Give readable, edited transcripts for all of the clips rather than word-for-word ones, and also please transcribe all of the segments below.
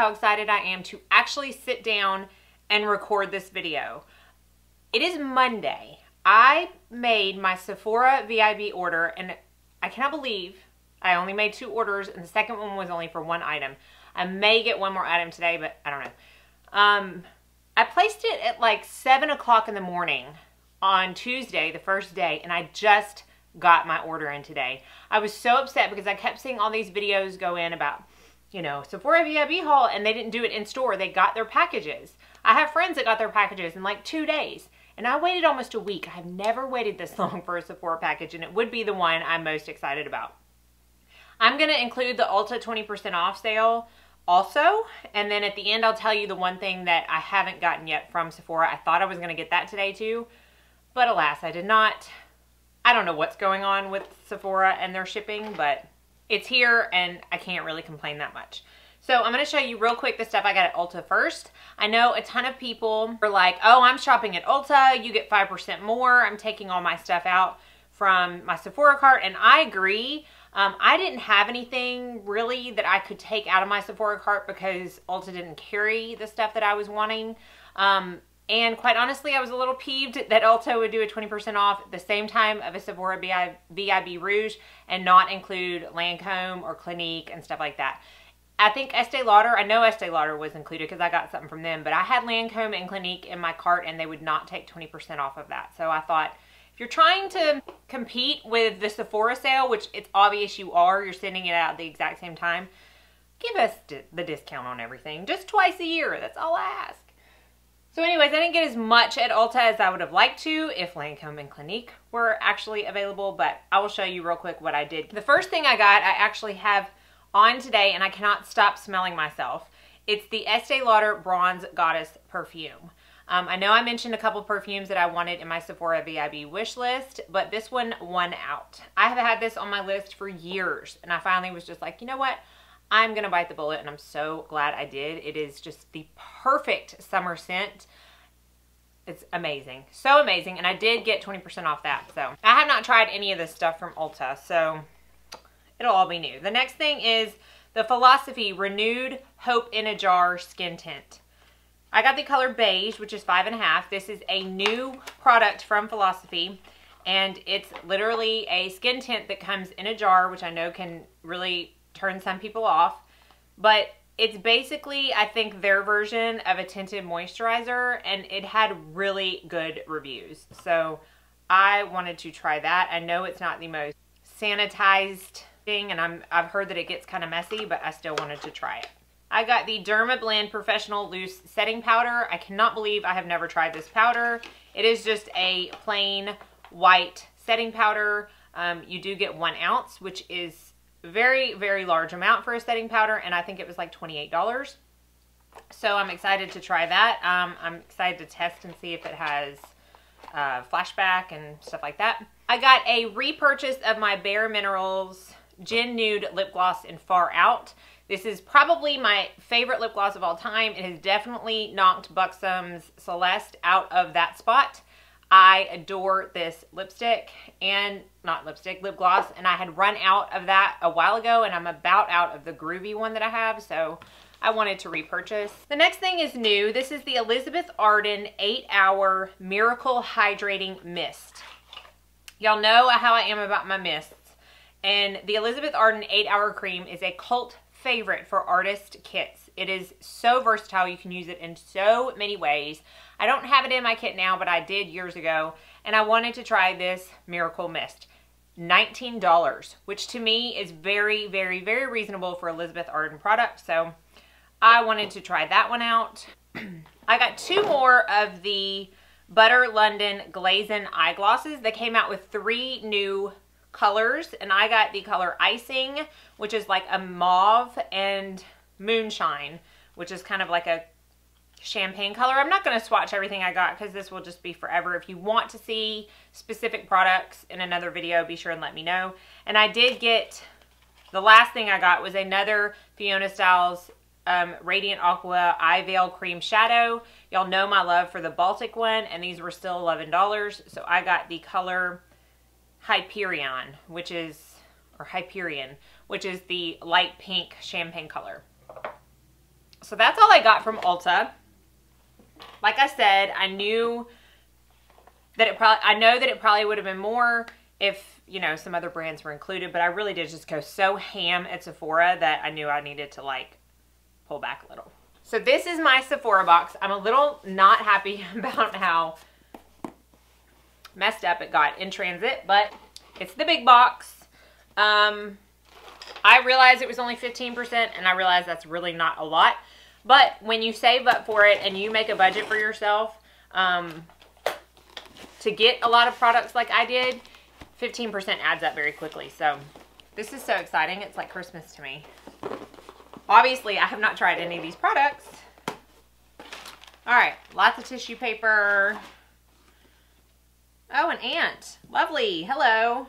how excited I am to actually sit down and record this video. It is Monday. I made my Sephora VIB order, and I cannot believe I only made 2 orders, and the second one was only for 1 item. I may get 1 more item today, but I don't know. I placed it at like 7 o'clock in the morning on Tuesday, the first day, and I just got my order in today. I was so upset because I kept seeing all these videos go in about, you know, Sephora VIB haul, and they didn't do it in store. They got their packages. I have friends that got their packages in like 2 days, and I waited almost a week. I've never waited this long for a Sephora package, and it would be the one I'm most excited about. I'm going to include the Ulta 20% off sale also, and then at the end I'll tell you the one thing that I haven't gotten yet from Sephora. I thought I was going to get that today too, but alas, I did not. I don't know what's going on with Sephora and their shipping, but it's here and I can't really complain that much. So I'm going to show you real quick the stuff I got at Ulta first. I know a ton of people are like, oh, I'm shopping at Ulta, you get 5% more. I'm taking all my stuff out from my Sephora cart, and I agree. I didn't have anything really that I could take out of my Sephora cart because Ulta didn't carry the stuff that I was wanting. And quite honestly, I was a little peeved that Ulta would do a 20% off at the same time of a Sephora VIB Rouge and not include Lancome or Clinique and stuff like that. I think Estee Lauder, I know Estee Lauder was included because I got something from them, but I had Lancome and Clinique in my cart and they would not take 20% off of that. So I thought, if you're trying to compete with the Sephora sale, which it's obvious you are, you're sending it out at the exact same time, give us the discount on everything. Just twice a year, that's all I ask. So anyways, I didn't get as much at Ulta as I would have liked to if Lancome and Clinique were actually available, but I will show you real quick what I did. The first thing I got, I actually have on today, and I cannot stop smelling myself. It's the Estee Lauder Bronze Goddess perfume. I know I mentioned a couple perfumes that I wanted in my Sephora VIB wish list, but this one won out. I have had this on my list for years, and I finally was just like, you know what? I'm going to bite the bullet, and I'm so glad I did. It is just the perfect summer scent. It's amazing. So amazing, and I did get 20% off that. So I have not tried any of this stuff from Ulta, so it'll all be new. The next thing is the Philosophy Renewed Hope in a Jar Skin Tint. I got the color beige, which is 5.5. This is a new product from Philosophy, and it's literally a skin tint that comes in a jar, which I know can really turn some people off, but it's basically, I think, their version of a tinted moisturizer, and it had really good reviews. So I wanted to try that. I know it's not the most sanitized thing, and I've heard that it gets kind of messy, but I still wanted to try it. I got the Dermablend Professional Loose Setting Powder. I cannot believe I have never tried this powder. It is just a plain white setting powder. You do get 1 ounce, which is very, very large amount for a setting powder, and I think it was like $28. So I'm excited to try that. I'm excited to test and see if it has flashback and stuff like that. I got a repurchase of my Bare Minerals Gin Nude Lip Gloss in Far Out. This is probably my favorite lip gloss of all time. It has definitely knocked Buxom's Celeste out of that spot. I adore this lipstick, and not lipstick, lip gloss, and I had run out of that a while ago, and I'm about out of the groovy one that I have, so I wanted to repurchase. The next thing is new. This is the Elizabeth Arden 8-Hour Miracle Hydrating Mist. Y'all know how I am about my mists, and the Elizabeth Arden 8-Hour Cream is a cult favorite for artist kits. It is so versatile. You can use it in so many ways. I don't have it in my kit now, but I did years ago, and I wanted to try this Miracle Mist. $19, which to me is very, very, very reasonable for Elizabeth Arden product, so I wanted to try that one out. I got 2 more of the Butter London Glazing Eyeglosses. They came out with 3 new colors, and I got the color Icing, which is like a mauve, and Moonshine, which is kind of like a champagne color. I'm not going to swatch everything I got because this will just be forever. If you want to see specific products in another video, be sure and let me know. And I did get, the last thing I got was another Fiona Styles Radiant Aqua Eye Veil Cream Shadow. Y'all know my love for the Baltic one, and these were still $11, so I got the color Hyperion, which is, or Hyperion, which is the light pink champagne color. So that's all I got from Ulta. Like I said, I know that it probably would have been more if, you know, some other brands were included, but I really did just go so ham at Sephora that I knew I needed to like pull back a little. So this is my Sephora box. I'm a little not happy about how messed up it got in transit, but it's the big box. I realized it was only 15%, and I realized that's really not a lot. But when you save up for it and you make a budget for yourself to get a lot of products like I did, 15% adds up very quickly. So this is so exciting. It's like Christmas to me. Obviously, I have not tried any of these products. All right, lots of tissue paper. Oh, an ant. Lovely. Hello.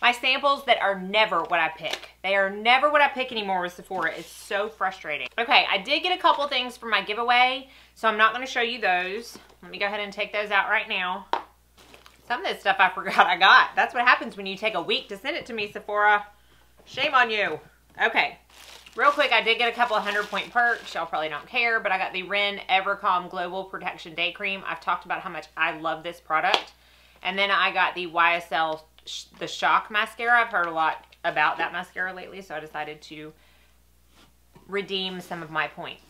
My samples that are never what I pick. They are never what I pick anymore with Sephora. It's so frustrating. Okay, I did get a couple things for my giveaway, so I'm not going to show you those. Let me go ahead and take those out right now. Some of this stuff I forgot I got. That's what happens when you take a week to send it to me, Sephora. Shame on you. Okay, real quick, I did get a couple of 100-point perks. Y'all probably don't care, but I got the Ren Evercalm Global Protection Day Cream. I've talked about how much I love this product. And then I got the YSL the Shock mascara. I've heard a lot about that mascara lately, so I decided to redeem some of my points.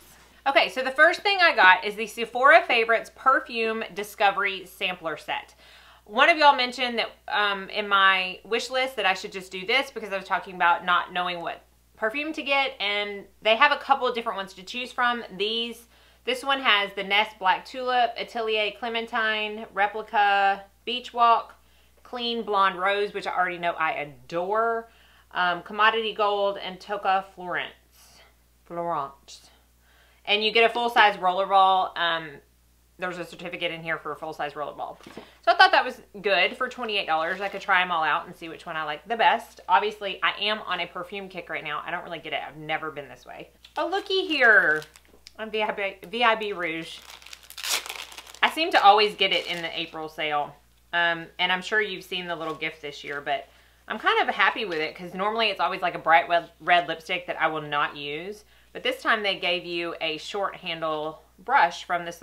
Okay, so the first thing I got is the Sephora Favorites Perfume Discovery Sampler Set. One of y'all mentioned that in my wish list that I should just do this because I was talking about not knowing what perfume to get, and they have a couple of different ones to choose from. This one has the Nest Black Tulip, Atelier Clementine, Replica, Beach Walk, Clean Blonde Rose, which I already know I adore, Commodity Gold, and Toca Florence. And you get a full-size roller ball. There's a certificate in here for a full-size roller ball. So I thought that was good for $28. I could try them all out and see which one I like the best. Obviously, I am on a perfume kick right now. I don't really get it. I've never been this way. Oh, looky here. On VIB Rouge. I seem to always get it in the April sale. And I'm sure you've seen the little gift this year, but I'm kind of happy with it because normally it's always like a bright red lipstick that I will not use. But this time they gave you a short handle brush from the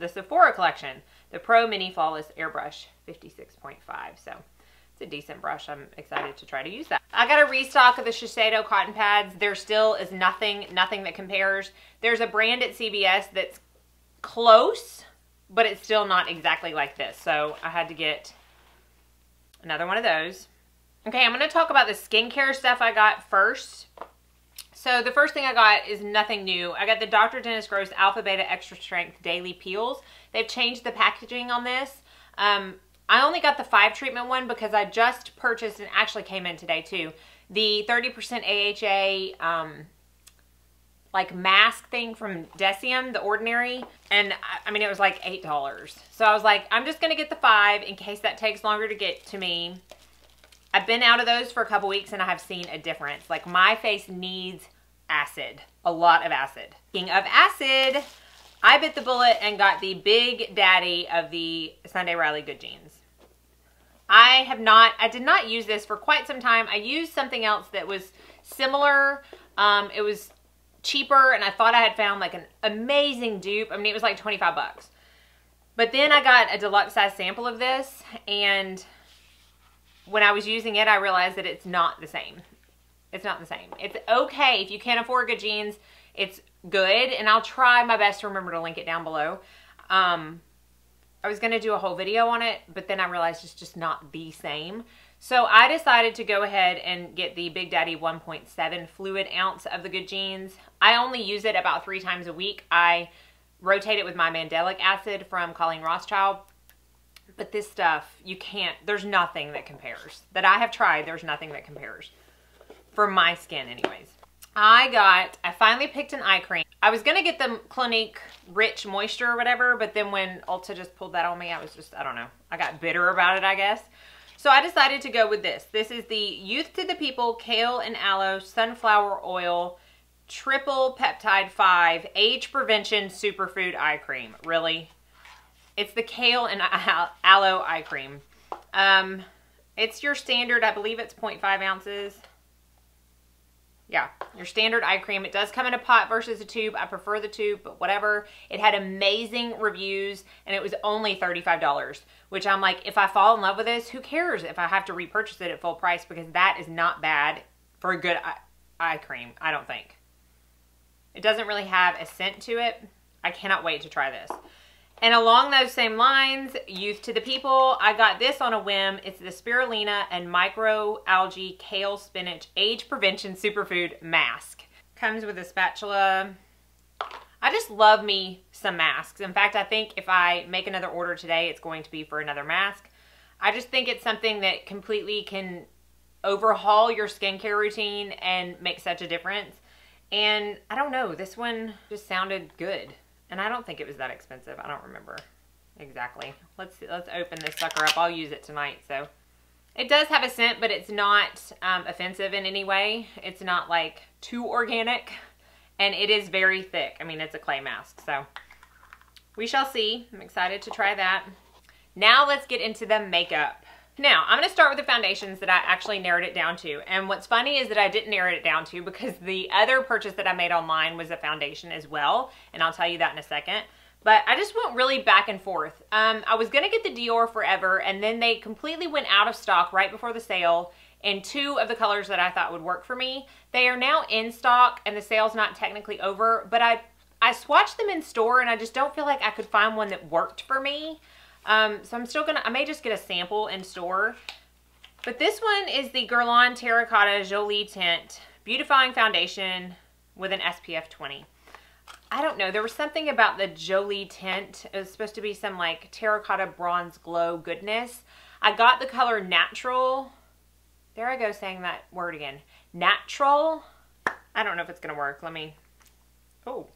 Sephora collection, the Pro Mini Flawless Airbrush 56.5. So it's a decent brush. I'm excited to try to use that. I got a restock of the Shiseido cotton pads. There still is nothing that compares. There's a brand at CVS that's close, but it's still not exactly like this. So I had to get another one of those. Okay, I'm going to talk about the skincare stuff I got first. So the first thing I got is nothing new. I got the Dr. Dennis Gross Alpha Beta Extra Strength Daily Peels. They've changed the packaging on this. I only got the 5 treatment one because I just purchased, and actually came in today too, the 30% AHA like mask thing from Decium, the Ordinary. And I mean, it was like $8. So I was like, I'm just going to get the 5 in case that takes longer to get to me. I've been out of those for a couple weeks and I have seen a difference. Like my face needs acid, a lot of acid. Speaking of acid, I bit the bullet and got the Big Daddy of the Sunday Riley Good Jeans. I did not use this for quite some time. I used something else that was similar. It was cheaper and I thought I had found like an amazing dupe. I mean, it was like 25 bucks. But then I got a deluxe size sample of this, and when I was using it, I realized that it's not the same. It's not the same. It's okay if you can't afford Good Jeans. It's good, and I'll try my best to remember to link it down below. I was going to do a whole video on it, but then I realized it's just not the same. So I decided to go ahead and get the Big Daddy 1.7 fluid ounce of the Good Jeans. I only use it about 3 times a week. I rotate it with my mandelic acid from Colleen Rothschild. But this stuff, you can't, there's nothing that compares. That I have tried, there's nothing that compares. For my skin anyways. I finally picked an eye cream. I was going to get the Clinique Rich Moisture or whatever, but then when Ulta just pulled that on me, I was just, I don't know. I got bitter about it, I guess. So I decided to go with this. This is the Youth to the People Kale and Aloe Sunflower Oil Triple Peptide 5 Age Prevention Superfood Eye Cream. Really? It's the Kale and Aloe Eye Cream. It's your standard, I believe it's 0.5 ounces. Yeah, your standard eye cream. It does come in a pot versus a tube. I prefer the tube, but whatever. It had amazing reviews, and it was only $35, which I'm like, if I fall in love with this, who cares if I have to repurchase it at full price, because that is not bad for a good eye cream, I don't think. It doesn't really have a scent to it. I cannot wait to try this. And along those same lines, youth to the people, I got this on a whim. It's the Spirulina and Microalgae Kale Spinach Age Prevention Superfood Mask. Comes with a spatula. I just love me some masks. In fact, I think if I make another order today, it's going to be for another mask. I just think it's something that completely can overhaul your skincare routine and make such a difference. And I don't know, this one just sounded good. And I don't think it was that expensive. I don't remember exactly. Let's open this sucker up. I'll use it tonight. So it does have a scent, but it's not offensive in any way. It's not like too organic, and it is very thick. I mean, it's a clay mask, so we shall see. I'm excited to try that. Now let's get into the makeup. Now, I'm going to start with the foundations that I actually narrowed it down to. And what's funny is that I didn't narrow it down to because the other purchase that I made online was a foundation as well. And I'll tell you that in a second. But I just went really back and forth. I was going to get the Dior Forever, and then they completely went out of stock right before the sale in two of the colors that I thought would work for me. They are now in stock, and the sale's not technically over. But I swatched them in store, and I just don't feel like I could find one that worked for me. So I'm still I may just get a sample in store. But this one is the Guerlain Terracotta Jolie Tint Beautifying Foundation with an SPF 20. I don't know, there was something about the Jolie tint. It was supposed to be some like terracotta bronze glow goodness. I got the color Natural. There I go saying that word again. Natural. I don't know if it's gonna work. Let me, oh,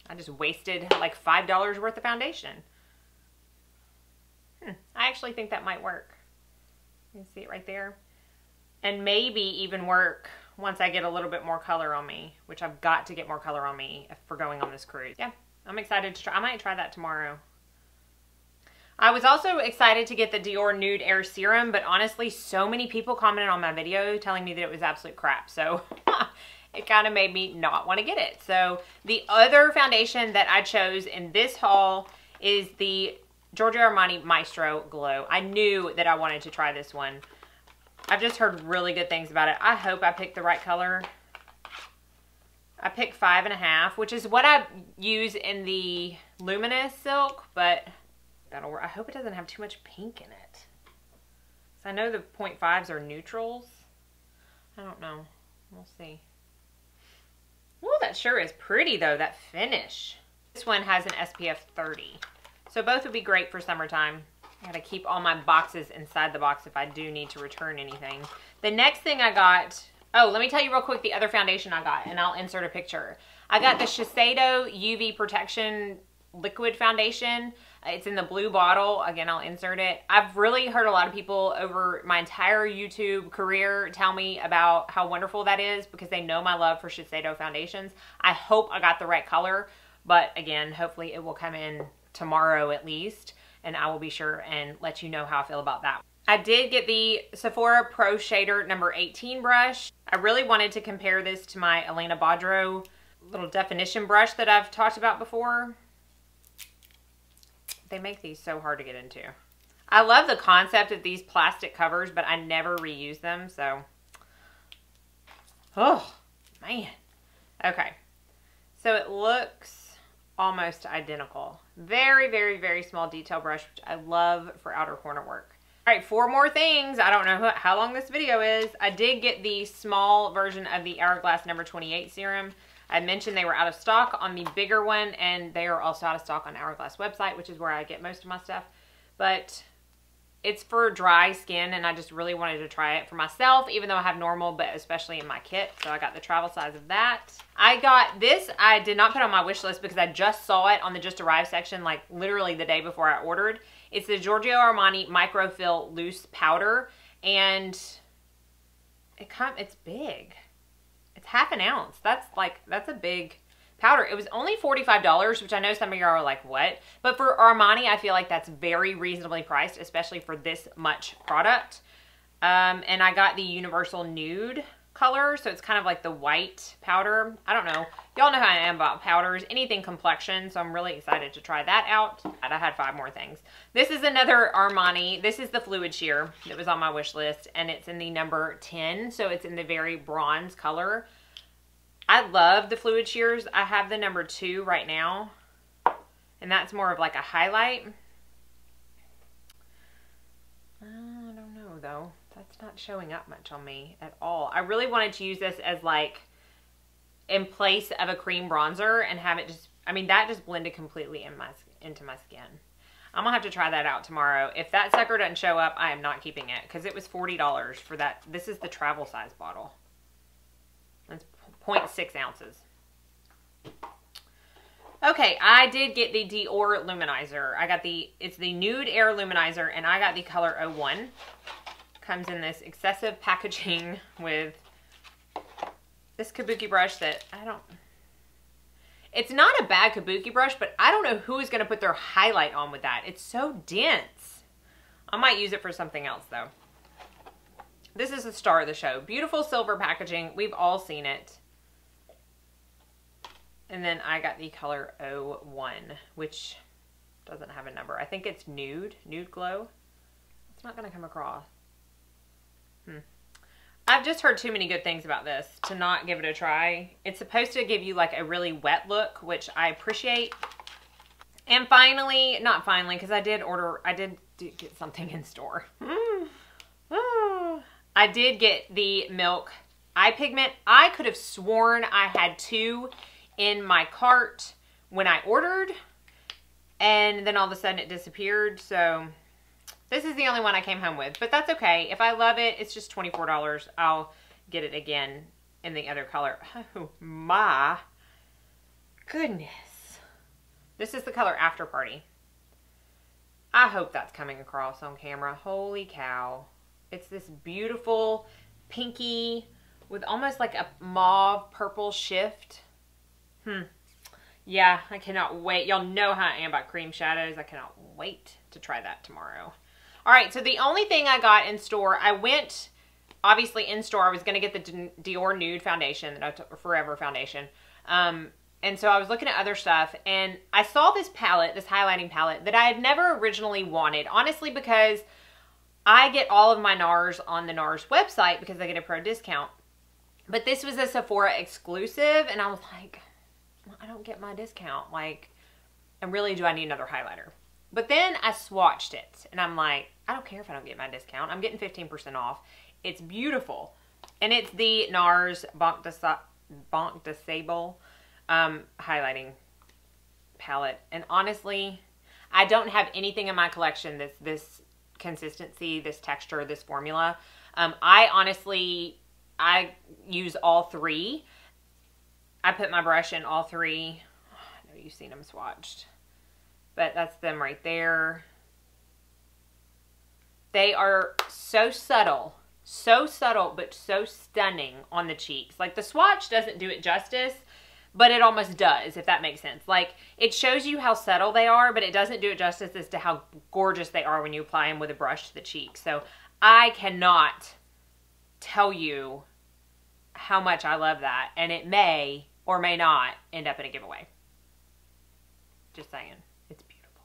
I just wasted like $5 worth of foundation. I actually think that might work. You can see it right there. And maybe even work once I get a little bit more color on me, which I've got to get more color on me for going on this cruise. Yeah, I'm excited to try. I might try that tomorrow. I was also excited to get the Dior Nude Air Serum, but honestly, so many people commented on my video telling me that it was absolute crap. So it kind of made me not want to get it. So the other foundation that I chose in this haul is the Giorgio Armani Maestro Glow. I knew that I wanted to try this one. I've just heard really good things about it. I hope I picked the right color. I picked 5.5, which is what I use in the Luminous Silk, but that'll work. I hope it doesn't have too much pink in it. So I know the 0.5s are neutrals. I don't know. We'll see. Ooh, that sure is pretty though, that finish. This one has an SPF 30. So both would be great for summertime. I gotta keep all my boxes inside the box if I do need to return anything. The next thing I got, oh, let me tell you real quick the other foundation I got, and I'll insert a picture. I got the Shiseido UV Protection Liquid Foundation. It's in the blue bottle. Again, I'll insert it. I've really heard a lot of people over my entire YouTube career tell me about how wonderful that is because they know my love for Shiseido foundations. I hope I got the right color, but again, hopefully it will come in tomorrow at least, and I will be sure and let you know how I feel about that. I did get the Sephora Pro Shader number 18 brush. I really wanted to compare this to my Elena Bodro little definition brush that I've talked about before. They make these so hard to get into. I love the concept of these plastic covers, but I never reuse them, so. Oh, man. Okay. So it looks almost identical. Very, very, very small detail brush, which I love for outer corner work. All right, 4 more things. I don't know how long this video is. I did get the small version of the Hourglass number 28 serum. I mentioned they were out of stock on the bigger one, and they are also out of stock on Hourglass website, which is where I get most of my stuff. But it's for dry skin, and I just really wanted to try it for myself, even though I have normal, but especially in my kit. So I got the travel size of that. I got this. I did not put on my wish list because I just saw it on the Just Arrived section, like literally the day before I ordered. It's the Giorgio Armani Microfill Loose Powder, and it's big. It's half an ounce. That's a big powder. It was only $45, which I know some of you are like, what? But for Armani, I feel like that's very reasonably priced, especially for this much product. And I got the Universal Nude. color. So it's kind of like the white powder. I don't know. Y'all know how I am about powders, anything complexion. So I'm really excited to try that out. I had 5 more things. This is another Armani. This is the fluid sheer that was on my wish list, and it's in the number 10. So it's in the very bronze color. I love the fluid sheers. I have the number 2 right now, and that's more of like a highlight. I don't know though. That's not showing up much on me at all. I really wanted to use this as like in place of a cream bronzer and have it just, I mean, that just blended completely into my skin. I'm gonna have to try that out tomorrow. If that sucker doesn't show up, I am not keeping it because it was $40 for that. This is the travel size bottle. That's 0.6 ounces. Okay, I did get the Dior Luminizer. I got it's the Nude Air Luminizer, and I got the color 01. Comes in this excessive packaging with this kabuki brush that it's not a bad kabuki brush, but I don't know who is going to put their highlight on with that. It's so dense. I might use it for something else though. This is the star of the show. Beautiful silver packaging. We've all seen it. And then I got the color 01, which doesn't have a number. I think it's Nude Glow. It's not going to come across. I've just heard too many good things about this to not give it a try. It's supposed to give you like a really wet look, which I appreciate. And finally, not finally, because I did get something in store. I did get the Milk Eye Pigment. I could have sworn I had 2 in my cart when I ordered, and then all of a sudden it disappeared. So this is the only one I came home with, but that's okay. If I love it, it's just $24. I'll get it again in the other color. Oh my goodness. This is the color After Party. I hope that's coming across on camera. Holy cow. It's this beautiful pinky with almost like a mauve purple shift. Yeah, I cannot wait. Y'all know how I am about cream shadows. I cannot wait to try that tomorrow. All right, so the only thing I got in store, I went, obviously in store, I was going to get the Dior Nude Foundation, Forever Foundation. And so I was looking at other stuff, and I saw this palette, this highlighting palette, that I had never originally wanted. Honestly, because I get all of my NARS on the NARS website because I get a pro discount. But this was a Sephora exclusive, and I was like, I don't get my discount. Like, and really, do I need another highlighter? But then I swatched it, and I'm like, I don't care if I don't get my discount. I'm getting 15% off. It's beautiful. And it's the NARS Banque de Sable highlighting palette. And honestly, I don't have anything in my collection that's this consistency, this texture, this formula. I use all 3. I put my brush in all 3. Oh, I know you've seen them swatched. But that's them right there. They are so subtle, but so stunning on the cheeks. Like, the swatch doesn't do it justice, but it almost does, if that makes sense. Like, it shows you how subtle they are, but it doesn't do it justice as to how gorgeous they are when you apply them with a brush to the cheek. So I cannot tell you how much I love that, and it may or may not end up in a giveaway. Just saying. It's beautiful.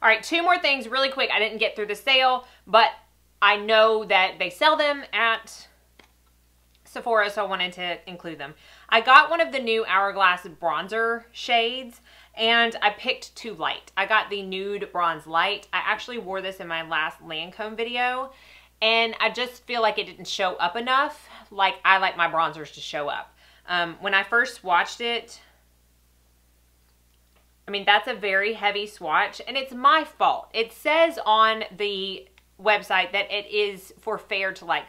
All right, 2 more things really quick. I didn't get through the sale, but I know that they sell them at Sephora, so I wanted to include them. I got one of the new Hourglass bronzer shades, and I picked too light. I got the Nude Bronze Light. I actually wore this in my last Lancome video, and I just feel like it didn't show up enough. Like, I like my bronzers to show up. When I first swatched it, I mean, that's a very heavy swatch, and it's my fault. It says on the website that it is for fair to light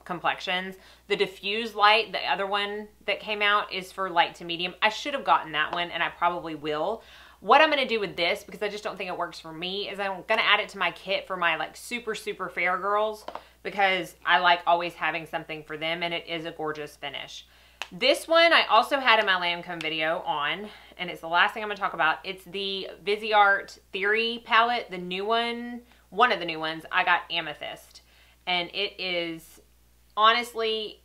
complexions. The diffuse light, the other one that came out, is for light to medium. I should have gotten that one, and I probably will. What I'm going to do with this, because I just don't think it works for me, is I'm going to add it to my kit for my like super fair girls, because I like always having something for them, and it is a gorgeous finish. This one I also had in my Lancome video on, and it's the last thing I'm going to talk about. It's the Viseart Theory palette, the new one of the new ones. I got Amethyst, and it is honestly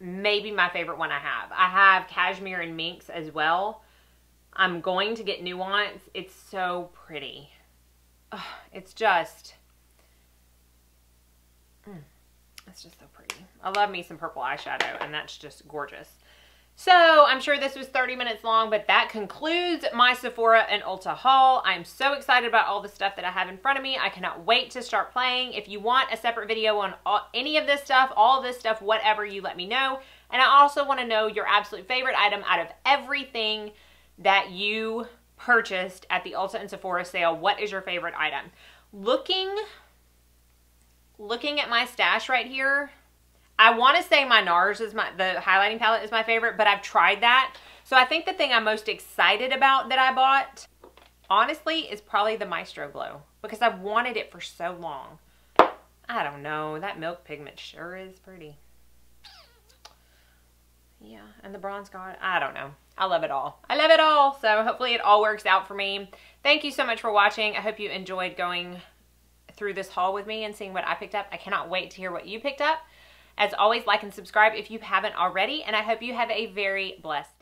maybe my favorite one I have. I have cashmere and minks as well. I'm going to get Nuance. It's so pretty. Ugh, it's just so pretty. I love me some purple eyeshadow, and that's just gorgeous. So I'm sure this was 30 minutes long, but that concludes my Sephora and Ulta haul. I'm so excited about all the stuff that I have in front of me. I cannot wait to start playing. If you want a separate video on any of this stuff, all of this stuff, whatever, you let me know. And I also want to know your absolute favorite item out of everything that you purchased at the Ulta and Sephora sale. What is your favorite item? Looking at my stash right here, I want to say my NARS is the highlighting palette is my favorite, but I've tried that. So I think the thing I'm most excited about that I bought, honestly, is probably the Maestro Glow, because I've wanted it for so long. I don't know. That milk pigment sure is pretty. Yeah, and the bronze god, I don't know. I love it all. I love it all. So hopefully it all works out for me. Thank you so much for watching. I hope you enjoyed going through this haul with me and seeing what I picked up. I cannot wait to hear what you picked up. As always, like and subscribe if you haven't already, and I hope you have a very blessed